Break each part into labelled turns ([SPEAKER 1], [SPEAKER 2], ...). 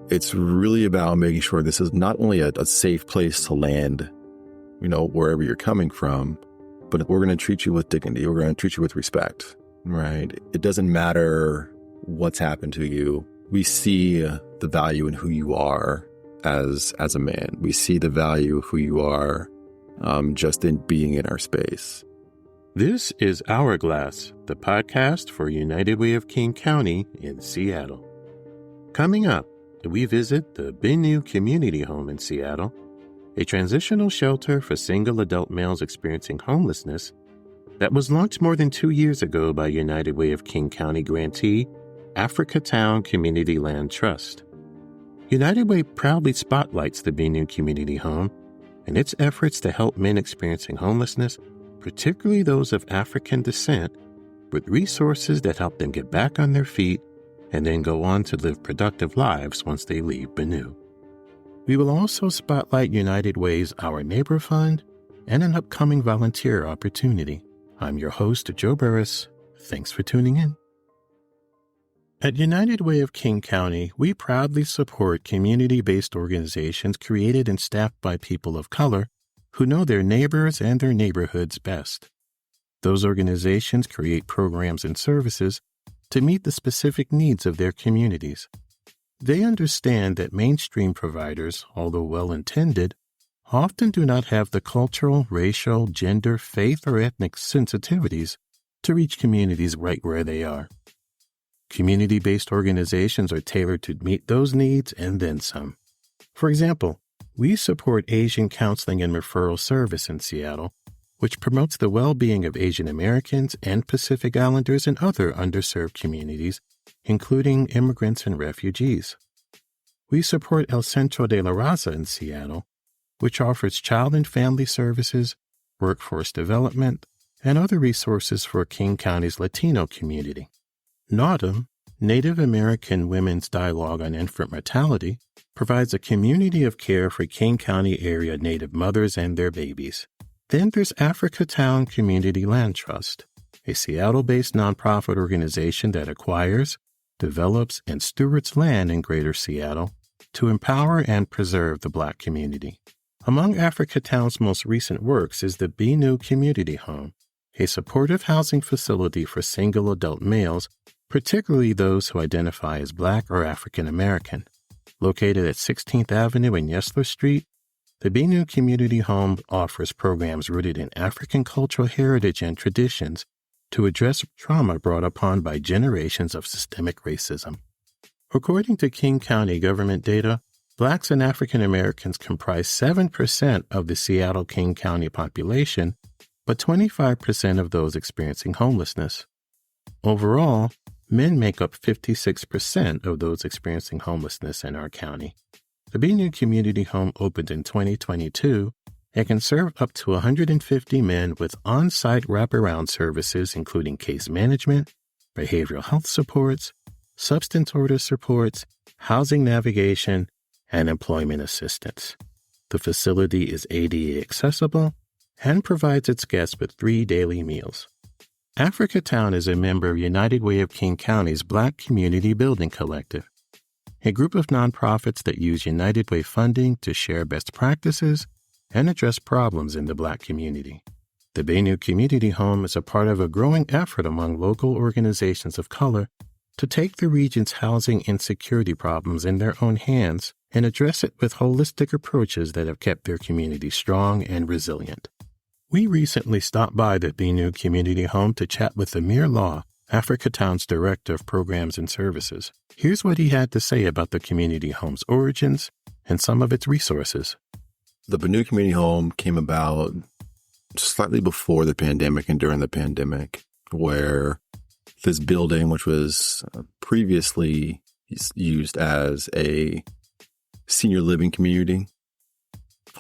[SPEAKER 1] it's really about making sure this is not only a safe place to land, wherever you're coming from, but we're going to treat you with dignity. We're going to treat you with respect, right? It doesn't matter what's happened to you. We see the value in who you are as a man. We see the value of who you are just in being in our space.
[SPEAKER 2] This is Hourglass, the podcast for United Way of King County in Seattle. Coming up, we visit the BENU Community Home in Seattle, a transitional shelter for single adult males experiencing homelessness that was launched more than 2 years ago by United Way of King County grantee Africatown Community Land Trust. United Way proudly spotlights the BENU Community Home and its efforts to help men experiencing homelessness, particularly those of African descent, with resources that help them get back on their feet and then go on to live productive lives once they leave BENU. We will also spotlight United Way's Our Neighbor Fund and an upcoming volunteer opportunity. I'm your host, Joe Burris. Thanks for tuning in. At United Way of King County, we proudly support community-based organizations created and staffed by people of color who know their neighbors and their neighborhoods best. Those organizations create programs and services to meet the specific needs of their communities. They understand that mainstream providers, although well-intended, often do not have the cultural, racial, gender, faith, or ethnic sensitivities to reach communities right where they are. Community-based organizations are tailored to meet those needs and then some. For example, we support Asian Counseling and Referral Service in Seattle, which promotes the well-being of Asian Americans and Pacific Islanders and other underserved communities, including immigrants and refugees. We support El Centro de la Raza in Seattle, which offers child and family services, workforce development, and other resources for King County's Latino community. NAWDM, Native American Women's Dialogue on Infant Mortality, provides a community of care for King County area Native mothers and their babies. Then there's Africatown Community Land Trust, a Seattle-based nonprofit organization that acquires, develops, and stewards land in Greater Seattle to empower and preserve the Black community. Among Africatown's most recent works is the BENU Community Home, a supportive housing facility for single adult males, particularly those who identify as Black or African American. Located at 16th Avenue and Yesler Street, the BENU Community Home offers programs rooted in African cultural heritage and traditions to address trauma brought upon by generations of systemic racism. According to King County government data, Blacks and African Americans comprise 7% of the Seattle-King County population, but 25% of those experiencing homelessness. Overall, men make up 56% of those experiencing homelessness in our county. The BENU Community Home opened in 2022 and can serve up to 150 men with on-site wraparound services including case management, behavioral health supports, substance order supports, housing navigation, and employment assistance. The facility is ADA accessible and provides its guests with 3 daily meals. Africatown is a member of United Way of King County's Black Community Building Collective, a group of nonprofits that use United Way funding to share best practices and address problems in the Black community. The BENU Community Home is a part of a growing effort among local organizations of color to take the region's housing insecurity problems in their own hands and address it with holistic approaches that have kept their community strong and resilient. We recently stopped by the BENU Community Home to chat with Amir Law, Africatown's Director of Programs and Services. Here's what he had to say about the community home's origins and some of its resources.
[SPEAKER 1] The BENU Community Home came about slightly before the pandemic and during the pandemic, where this building, which was previously used as a senior living community,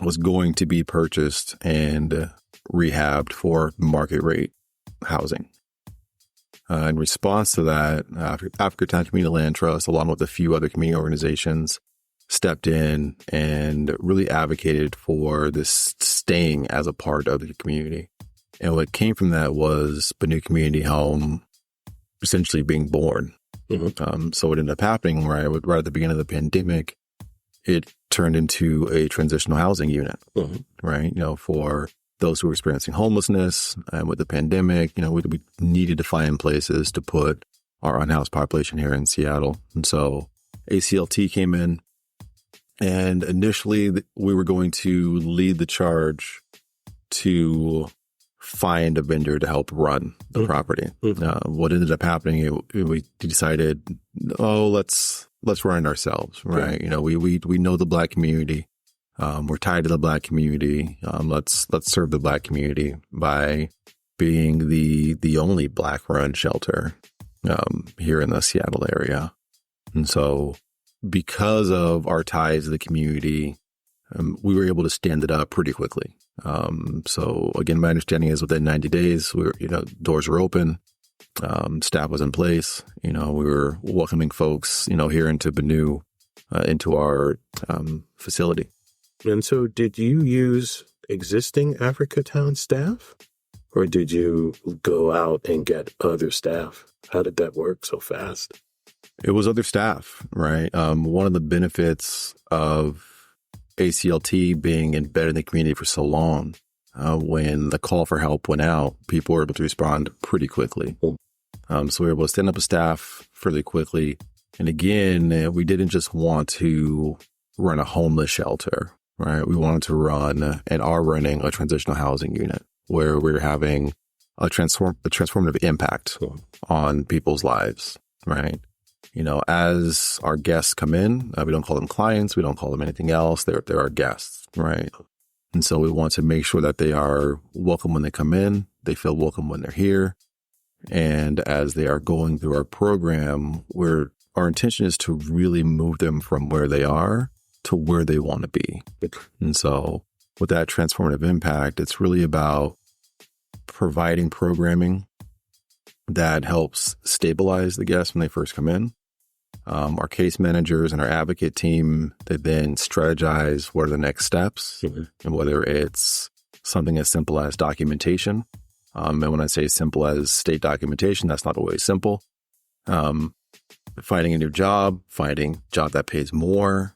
[SPEAKER 1] was going to be purchased and rehabbed for market rate housing. In response to that, Africatown Community Land Trust, along with a few other community organizations, stepped in and really advocated for this staying as a part of the community. And what came from that was BENU Community Home essentially being born. So what ended up happening right at the beginning of the pandemic, it turned into a transitional housing unit, right? For those who were experiencing homelessness, and with the pandemic, we needed to find places to put our unhoused population here in Seattle. And so ACLT came in, and initially we were going to lead the charge to find a vendor to help run the property. What ended up happening, we decided, let's run it ourselves, right? We know the Black community. We're tied to the Black community. Let's serve the Black community by being the only Black run shelter here in the Seattle area. And so because of our ties to the community, we were able to stand it up pretty quickly. So again, my understanding is within 90 days, doors were open, staff was in place. We were welcoming folks, here into BENU, into our facility.
[SPEAKER 2] And so did you use existing Africatown staff, or did you go out and get other staff? How did that work so fast?
[SPEAKER 1] It was other staff, right? One of the benefits of ACLT being embedded in the community for so long, when the call for help went out, people were able to respond pretty quickly. So we were able to stand up a staff fairly quickly. And again, we didn't just want to run a homeless shelter, right? We wanted to run and are running a transitional housing unit where we're having a transformative impact on people's lives, right? As our guests come in, we don't call them clients. We don't call them anything else. They're our guests, right? And so we want to make sure that they are welcome when they come in. They feel welcome when they're here. And as they are going through our program, our intention is to really move them from where they are to where they want to be. And so with that transformative impact, it's really about providing programming that helps stabilize the guests when they first come in. Our case managers and our advocate team, they then strategize what are the next steps, and whether it's something as simple as documentation. And when I say simple as state documentation, that's not always simple. Finding a new job, finding a job that pays more,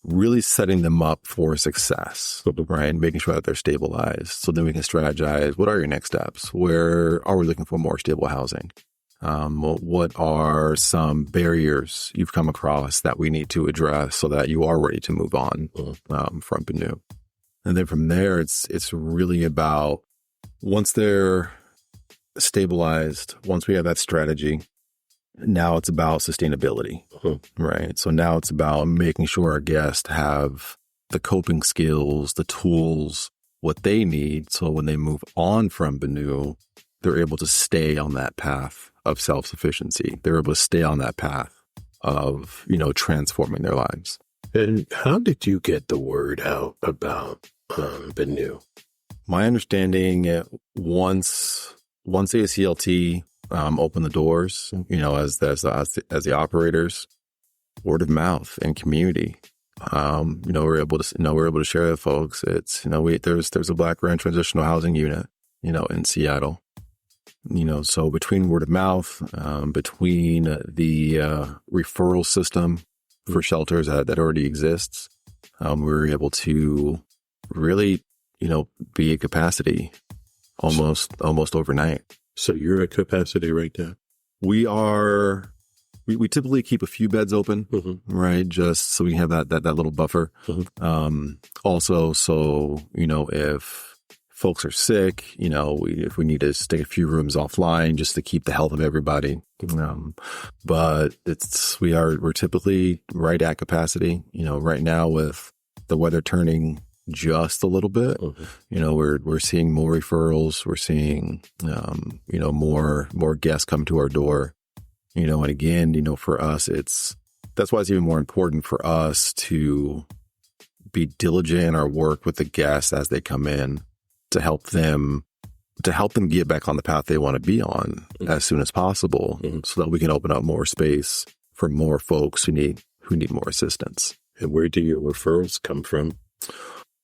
[SPEAKER 1] really setting them up for success, right? And making sure that they're stabilized. So then we can strategize, what are your next steps? Where are we looking for more stable housing? What are some barriers you've come across that we need to address so that you are ready to move on from BENU? And then from there, it's really about, once they're stabilized, once we have that strategy, now it's about sustainability, right? So now it's about making sure our guests have the coping skills, the tools, what they need. So when they move on from BENU, they're able to stay on that path of self-sufficiency. They're able to stay on that path of, transforming their lives.
[SPEAKER 2] And how did you get the word out about BENU?
[SPEAKER 1] My understanding, once ACLT opened the doors, as the operators, word of mouth and community. We're able to share with folks. It's there's a Black run transitional housing unit, in Seattle. So between word of mouth, between the referral system for shelters that already exists, we were able to really, be at capacity almost overnight.
[SPEAKER 2] So you're at capacity right now?
[SPEAKER 1] We are. We typically keep a few beds open, right? Just so we have that little buffer. Also, so, if folks are sick, if we need to stay a few rooms offline just to keep the health of everybody. But we're typically right at capacity. Right now with the weather turning just a little bit, we're seeing more referrals. We're seeing, more guests come to our door. And again, for us, that's why it's even more important for us to be diligent in our work with the guests as they come in to help them get back on the path they want to be on as soon as possible, so that we can open up more space for more folks who need more assistance.
[SPEAKER 2] And where do your referrals come from?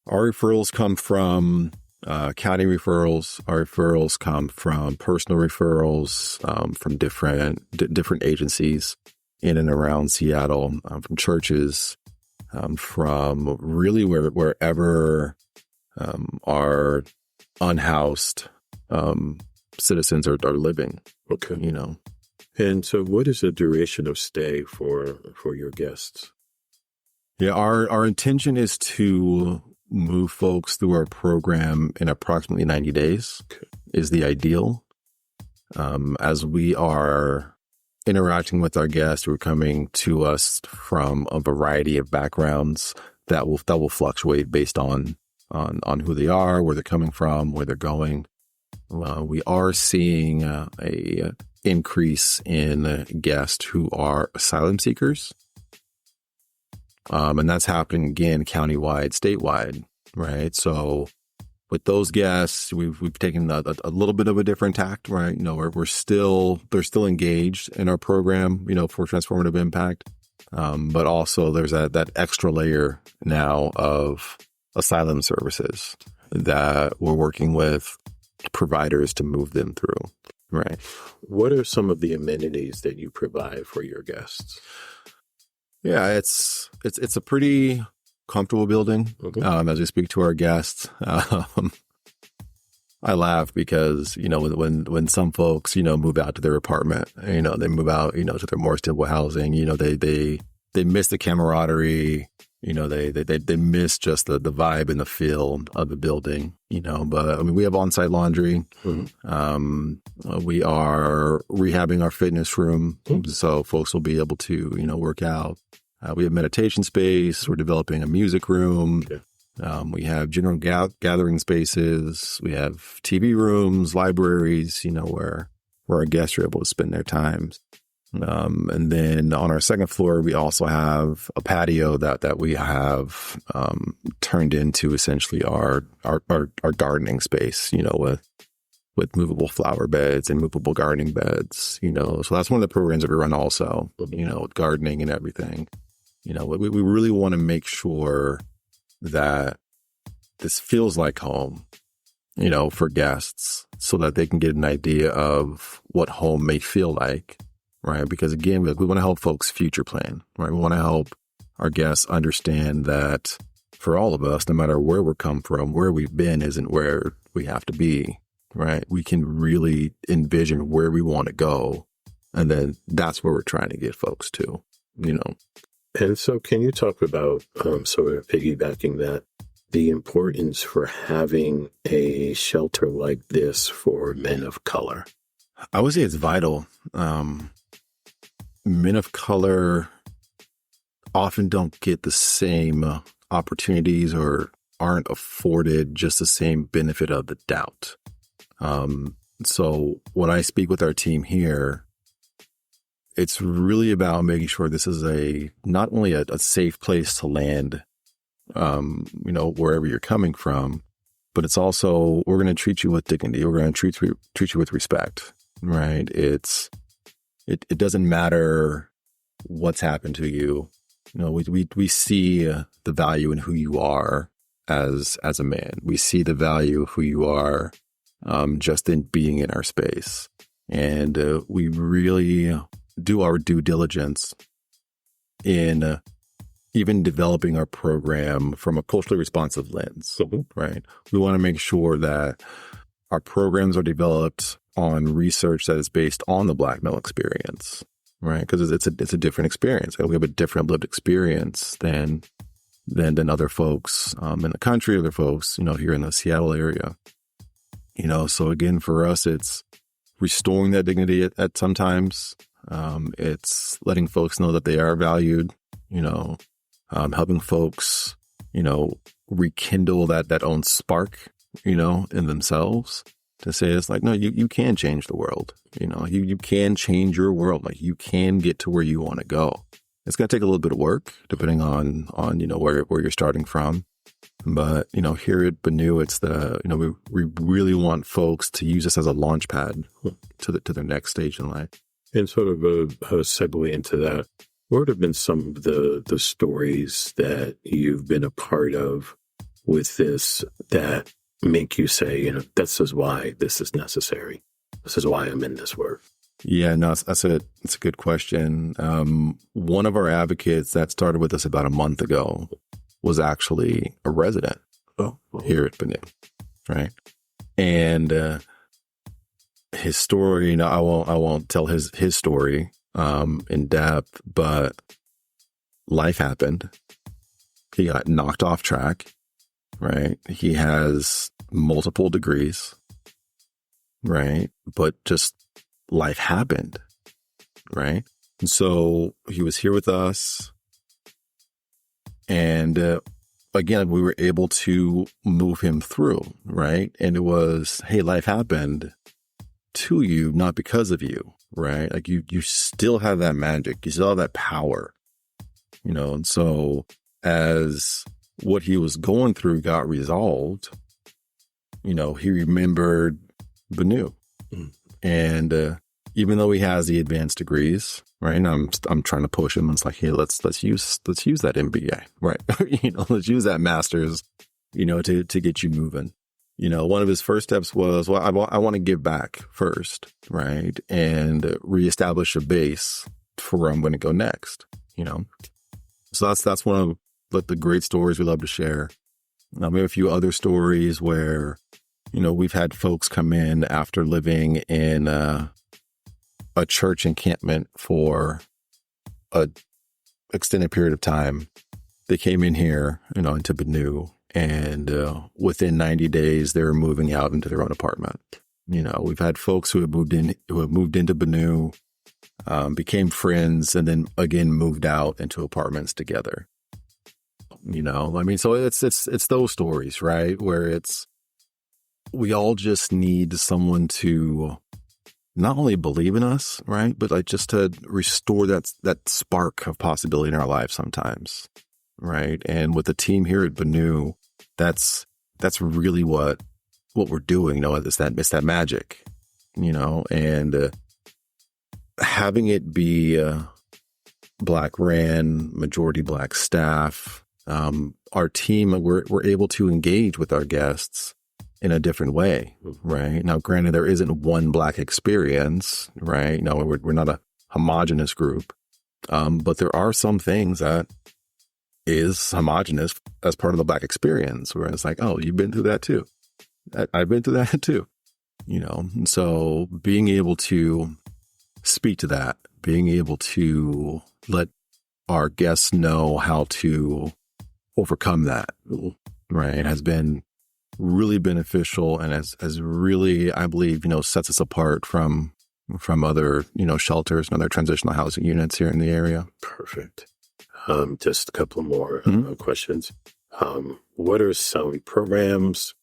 [SPEAKER 1] Our referrals come from county referrals. Our referrals come from personal referrals from different agencies in and around Seattle, from churches, from really wherever our unhoused citizens are living.
[SPEAKER 2] Okay.
[SPEAKER 1] You know.
[SPEAKER 2] And so what is the duration of stay for your guests?
[SPEAKER 1] Yeah, our intention is to move folks through our program in approximately 90 days is the ideal. As we are interacting with our guests who are coming to us from a variety of backgrounds that will fluctuate based on who they are, where they're coming from, where they're going. We are seeing a increase in guests who are asylum seekers. And that's happening again, countywide, statewide, right? So with those guests, we've taken a little bit of a different tact, right? You know, they're still engaged in our program, you know, for transformative impact. But also there's that extra layer now of asylum services that we're working with providers to move them through, right?
[SPEAKER 2] What are some of the amenities that you provide for your guests?
[SPEAKER 1] Yeah, it's a pretty comfortable building.
[SPEAKER 2] Okay.
[SPEAKER 1] As we speak to our guests, I laugh because, you know, when some folks, you know, move out to their apartment, you know, they move out, you know, to their more stable housing, you know, they miss the camaraderie, you know, they miss just the vibe and the feel of the building, you know. But I mean, we have on-site laundry. Mm-hmm. We are rehabbing our fitness room, so folks will be able to, you know, work out. We have meditation space. We're developing a music room. Okay. We have general gathering spaces. We have TV rooms, libraries, you know, where our guests are able to spend their time. And then on our second floor, we also have a patio that we have turned into essentially our gardening space, you know, with movable flower beds and movable gardening beds, you know. So that's one of the programs that we run also, you know, with gardening and everything. You know, we really want to make sure that this feels like home, you know, for guests so that they can get an idea of what home may feel like, right? Because again, we want to help folks future plan, right? We want to help our guests understand that for all of us, no matter where we're come from, where we've been isn't where we have to be, right? We can really envision where we want to go. And then that's where we're trying to get folks to, you know.
[SPEAKER 2] And so can you talk about, sort of piggybacking that, the importance for having a shelter like this for men of color?
[SPEAKER 1] I would say it's vital. Men of color often don't get the same opportunities or aren't afforded just the same benefit of the doubt. So when I speak with our team here, it's really about making sure this is not only a safe place to land, you know, wherever you're coming from, but it's also, we're going to treat you with dignity. We're going to treat you with respect, right? It doesn't matter what's happened to you. You know, we see the value in who you are as a man. We see the value of who you are, just in being in our space. And we really do our due diligence in even developing our program from a culturally responsive lens, right? We want to make sure that our programs are developed on research that is based on the Black male experience, right? Because it's a different experience. We have a different lived experience than other folks in the country, other folks, you know, here in the Seattle area. You know, so again, for us, it's restoring that dignity at sometimes. It's letting folks know that they are valued, you know, helping folks, you know, rekindle that own spark, you know, in themselves to say, it's like, no, you can change the world. You know, you can change your world. Like you can get to where you want to go. It's going to take a little bit of work depending on, you know, where you're starting from. But, you know, here at BENU, it's you know, we really want folks to use this as a launch pad to their next stage in life.
[SPEAKER 2] And sort of a segue into that, what have been some of the stories that you've been a part of with this that
[SPEAKER 3] make you say, this is why this is necessary. This is why I'm in this work?
[SPEAKER 1] Yeah, no, that's a good question. One of our advocates that started with us about a month ago was actually a resident here at BENU, right? And his story, I won't tell his story in depth, but life happened. He got knocked off track, right? He has multiple degrees, right? But just life happened, right? And so he was here with us. And again, we were able to move him through, right? And it was, hey, life happened to you, not because of you, right? Like you still have that magic. You still have that power, and so as what he was going through got resolved, he remembered BENU. And even though he has the advanced degrees, right? And I'm trying to push him. It's like, hey, let's use that MBA, right? Let's use that master's, to get you moving. One of his first steps was, well, I want to give back first, right? And reestablish a base for where I'm going to go next, So that's one of the great stories we love to share. We have a few other stories where, we've had folks come in after living in a church encampment for a extended period of time. They came in here, into BENU, and within 90 days, they were moving out into their own apartment. We've had folks who have moved into BENU, became friends, and then again moved out into apartments together. So it's those stories, right? Where we all just need someone to not only believe in us, right? But like just to restore that spark of possibility in our lives sometimes, right? And with the team here at BENU, that's really what we're doing. It's that magic, and having it be Black ran, majority Black staff. Our team, we're able to engage with our guests in a different way, right? Now, granted, there isn't one Black experience, right? No, we're not a homogenous group, but there are some things that is homogenous as part of the Black experience, where it's like, oh, you've been through that too. I've been through that too, And so being able to speak to that, being able to let our guests know how to overcome that, right, has been really beneficial and has really, I believe, sets us apart from other, shelters and other transitional housing units here in the area.
[SPEAKER 3] Perfect. Just a couple more questions. What are some programs,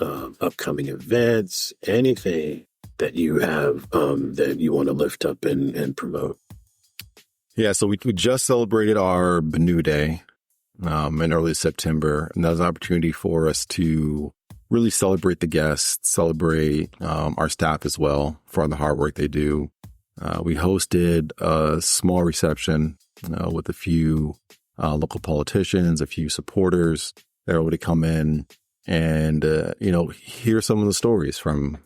[SPEAKER 3] upcoming events, anything that you have that you want to lift up and promote?
[SPEAKER 1] Yeah, so we just celebrated our BENU Day in early September, and that was an opportunity for us to really celebrate the guests, celebrate our staff as well for the hard work they do. We hosted a small reception with a few local politicians, a few supporters that were able to come in and hear some of the stories from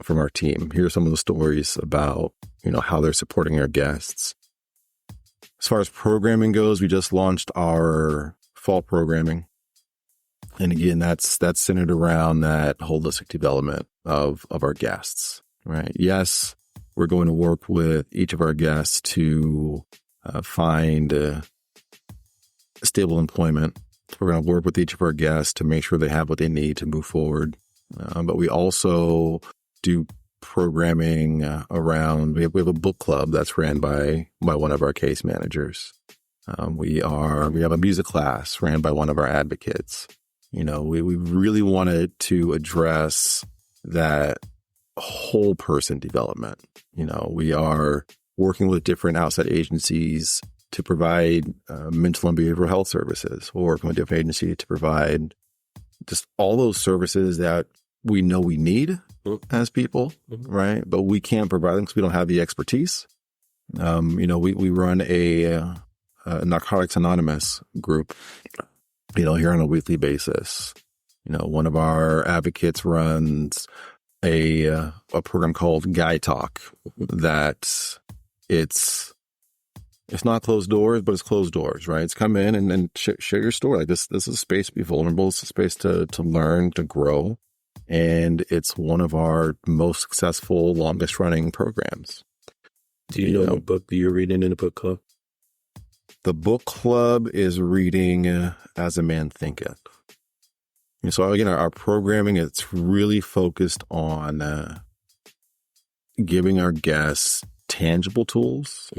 [SPEAKER 1] our team. Hear some of the stories about how they're supporting our guests. As far as programming goes, we just launched our fall programming. And again, that's centered around that holistic development of our guests, right? Yes, we're going to work with each of our guests to find stable employment. We're going to work with each of our guests to make sure they have what they need to move forward. But we also do programming around, we have a book club that's ran by one of our case managers. We have a music class ran by one of our advocates. We really wanted to address that whole person development. We are working with different outside agencies to provide mental and behavioral health services. We're working with different agencies to provide just all those services that we know we need as people, right? But we can't provide them because we don't have the expertise. We run a Narcotics Anonymous group, here on a weekly basis. One of our advocates runs a program called Guy Talk that it's not closed doors, but it's closed doors, right? It's come in and share your story. Like this is a space to be vulnerable. It's a space to learn, to grow. And it's one of our most successful, longest running programs.
[SPEAKER 3] Do you know what book you're reading in the book club?
[SPEAKER 1] The book club is reading As a Man Thinketh. So again, our programming, it's really focused on giving our guests tangible tools,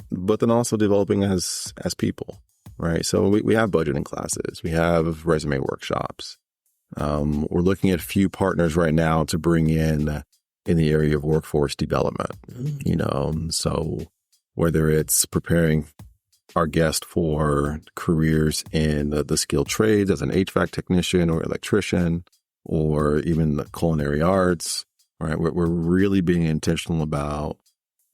[SPEAKER 1] but then also developing as people, right? So we have budgeting classes, we have resume workshops. We're looking at a few partners right now to bring in the area of workforce development, so whether it's preparing our guest for careers in the skilled trades as an HVAC technician or electrician, or even the culinary arts, right? We're really being intentional about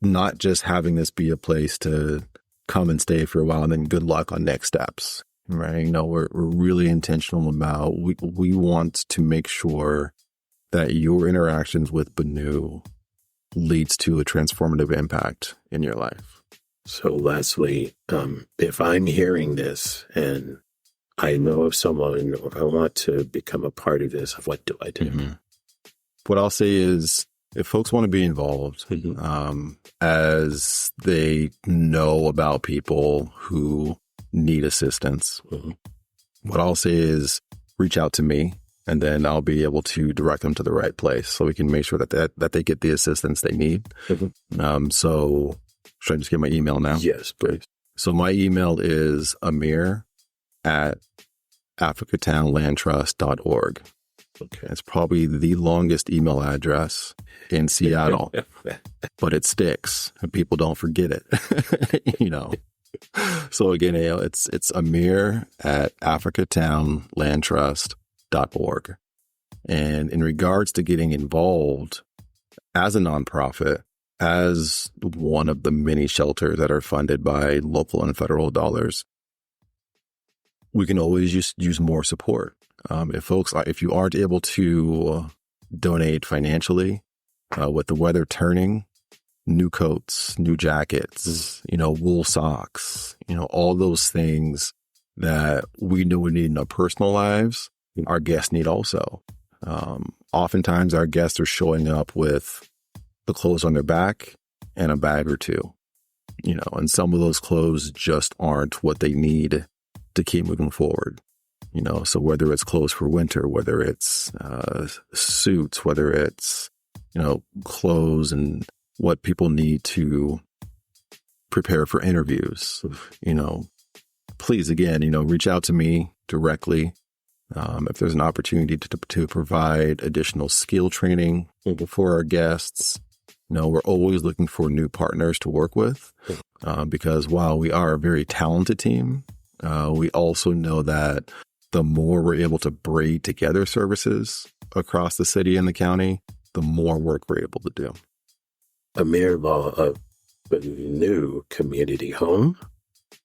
[SPEAKER 1] not just having this be a place to come and stay for a while and then good luck on next steps, right? We're really intentional about, we want to make sure that your interactions with BENU leads to a transformative impact in your life.
[SPEAKER 3] So lastly, if I'm hearing this and I know of someone or I want to become a part of this, what do I do?
[SPEAKER 1] Mm-hmm. What I'll say is, if folks want to be involved, as they know about people who need assistance, what I'll say is reach out to me, and then I'll be able to direct them to the right place so we can make sure that they get the assistance they need. So should I just give my email now?
[SPEAKER 3] Yes, please.
[SPEAKER 1] So my email is amir@africatownlandtrust.org. Okay. It's probably the longest email address in Seattle, but it sticks and people don't forget it, So again, it's amir@africatownlandtrust.org. And in regards to getting involved as a nonprofit, as one of the many shelters that are funded by local and federal dollars, we can always use more support. If you aren't able to donate financially, with the weather turning, new coats, new jackets, wool socks, all those things that we know we need in our personal lives, our guests need also. Oftentimes our guests are showing up with the clothes on their back and a bag or two, and some of those clothes just aren't what they need to keep moving forward. So whether it's clothes for winter, whether it's suits, whether it's, clothes and what people need to prepare for interviews, please, again, reach out to me directly. If there's an opportunity to provide additional skill training for our guests, we're always looking for new partners to work with, because while we are a very talented team, we also know that the more we're able to braid together services across the city and the county, the more work we're able to do.
[SPEAKER 3] Amir Law of BENU Community Home,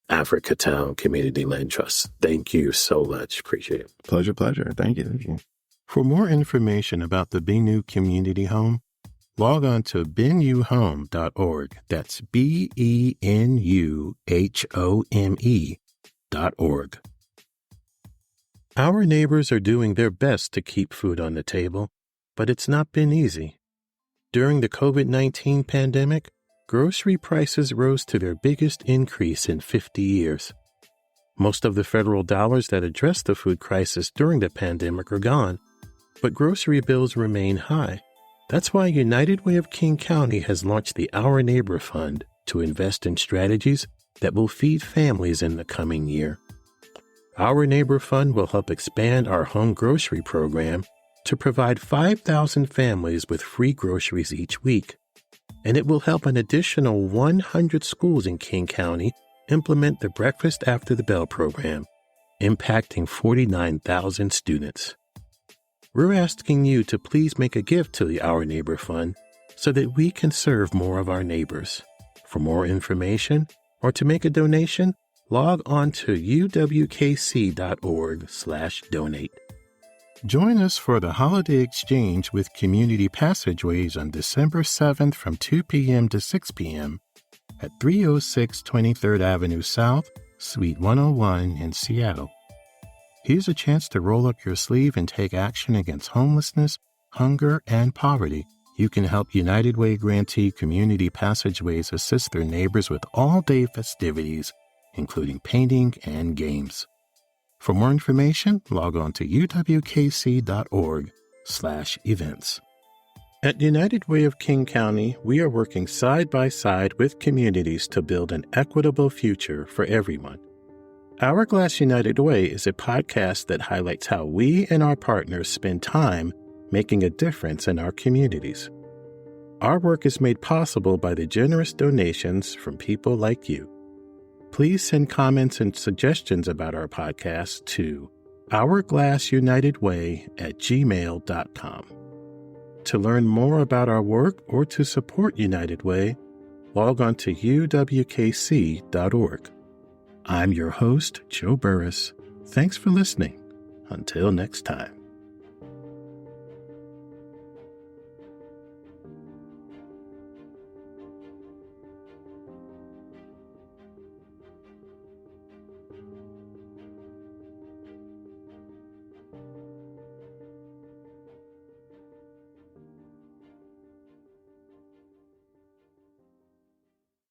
[SPEAKER 3] Africatown Community Land Trust. Thank you so much. Appreciate it.
[SPEAKER 1] Pleasure. Thank you.
[SPEAKER 2] For more information about the BENU Community Home, log on to benuhome.org. That's BENUHOME.org. Our neighbors are doing their best to keep food on the table, but it's not been easy. During the COVID-19 pandemic, grocery prices rose to their biggest increase in 50 years. Most of the federal dollars that addressed the food crisis during the pandemic are gone, but grocery bills remain high. That's why United Way of King County has launched the Our Neighbor Fund to invest in strategies that will feed families in the coming year. Our Neighbor Fund will help expand our home grocery program to provide 5,000 families with free groceries each week. And it will help an additional 100 schools in King County implement the Breakfast After the Bell program, impacting 49,000 students. We're asking you to please make a gift to the Our Neighbor Fund so that we can serve more of our neighbors. For more information or to make a donation, log on to uwkc.org/donate. Join us for the Holiday Exchange with Community Passageways on December 7th from 2 p.m. to 6 p.m. at 306 23rd Avenue South, Suite 101 in Seattle. Here's a chance to roll up your sleeve and take action against homelessness, hunger, and poverty. You can help United Way grantee Community Passageways assist their neighbors with all-day festivities, including painting and games. For more information, log on to uwkc.org/events. At United Way of King County, we are working side by side with communities to build an equitable future for everyone. Hourglass United Way is a podcast that highlights how we and our partners spend time making a difference in our communities. Our work is made possible by the generous donations from people like you. Please send comments and suggestions about our podcast to hourglassunitedway@gmail.com. To learn more about our work or to support United Way, log on to uwkc.org. I'm your host, Joe Burris. Thanks for listening. Until next time.